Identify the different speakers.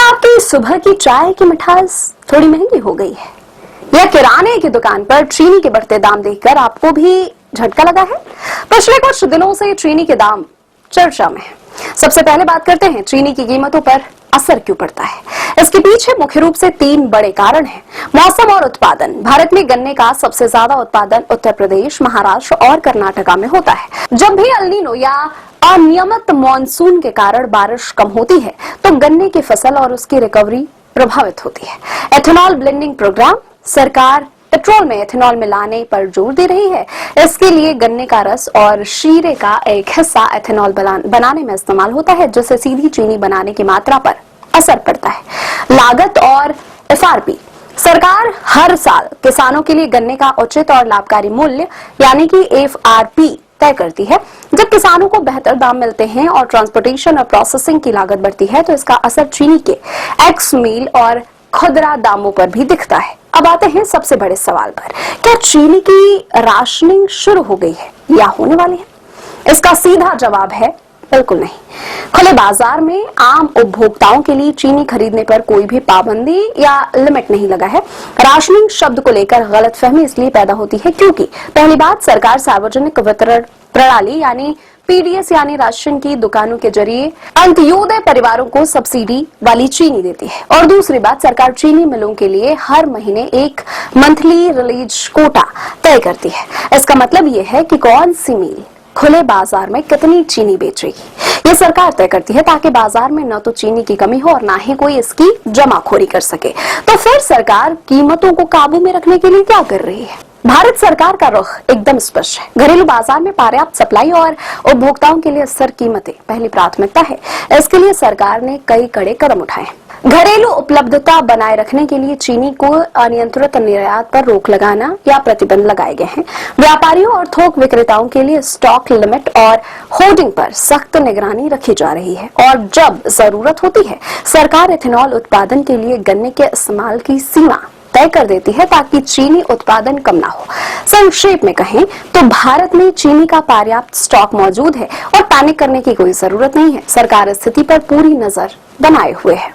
Speaker 1: आपकी सुबह की चाय की मिठास थोड़ी महंगी हो गई है, या किराने की दुकान पर चीनी के बढ़ते दाम देखकर आपको भी झटका लगा है? पिछले कुछ दिनों से चीनी के दाम चर्चा में है। सबसे पहले बात करते हैं चीनी की कीमतों पर असर क्यों पड़ता है। इसके पीछे मुख्य रूप से 3 बड़े कारण हैं। मौसम और उत्पादन। भारत में गन्ने का सबसे ज्यादा उत्पादन उत्तर प्रदेश, महाराष्ट्र और कर्नाटका में होता है। जब भी एल नीनो या अनियमित मानसून के कारण बारिश कम होती है तो गन्ने की फसल और उसकी रिकवरी प्रभावित होती है। Ethanol blending programme. सरकार पेट्रोल में एथेनॉल मिलाने पर जोर दे रही है। इसके लिए गन्ने का रस और शीरे का एक हिस्सा एथेनॉल बनाने में इस्तेमाल होता है, जिससे सीधी चीनी बनाने की मात्रा पर असर पड़ता है। लागत और FRP। सरकार हर साल किसानों के लिए गन्ने का उचित और लाभकारी मूल्य यानी कि FRP तय करती है। जब किसानों को बेहतर दाम मिलते हैं और ट्रांसपोर्टेशन और प्रोसेसिंग की लागत बढ़ती है तो इसका असर चीनी के एक्स मील और खुदरा दामों पर भी दिखता है। अब आते हैं सबसे बड़े सवाल पर, क्या चीनी की राशनिंग शुरू हो गई है या होने वाली है? इसका सीधा जवाब है बिल्कुल नहीं। खुले बाजार में आम उपभोक्ताओं के लिए चीनी खरीदने पर कोई भी पाबंदी या लिमिट नहीं लगा है। राशनिंग शब्द को लेकर गलतफहमी इसलिए पैदा होती है क्योंकि पहली बात, सरकार सार्वजनिक वितरण प्रणाली यानी PDS यानी राशन की दुकानों के जरिए अंत्योदय परिवारों को सब्सिडी वाली चीनी देती है, और दूसरी बात, सरकार चीनी मिलों के लिए हर महीने एक मंथली रिलीज कोटा तय करती है। इसका मतलब यह है कि कौन सी मिल खुले बाजार में कितनी चीनी बेचेगी, ये सरकार तय करती है, ताकि बाजार में न तो चीनी की कमी हो और ना ही कोई इसकी जमाखोरी कर सके। तो फिर सरकार कीमतों को काबू में रखने के लिए क्या कर रही है? भारत सरकार का रुख एकदम स्पष्ट है। घरेलू बाजार में पर्याप्त सप्लाई और उपभोक्ताओं के लिए स्थिर कीमतें पहली प्राथमिकता है। इसके लिए सरकार ने कई कड़े कदम उठाए। घरेलू उपलब्धता बनाए रखने के लिए चीनी को अनियंत्रित निर्यात पर रोक लगाना या प्रतिबंध लगाए गए हैं। व्यापारियों और थोक विक्रेताओं के लिए स्टॉक लिमिट और होर्डिंग पर सख्त निगरानी रखी जा रही है, और जब जरूरत होती है सरकार एथेनॉल उत्पादन के लिए गन्ने के इस्तेमाल की सीमा तय कर देती है ताकि चीनी उत्पादन कम ना हो। संक्षेप में कहें तो भारत में चीनी का पर्याप्त स्टॉक मौजूद है और पैनिक करने की कोई जरूरत नहीं है। सरकार स्थिति पर पूरी नजर बनाए हुए है।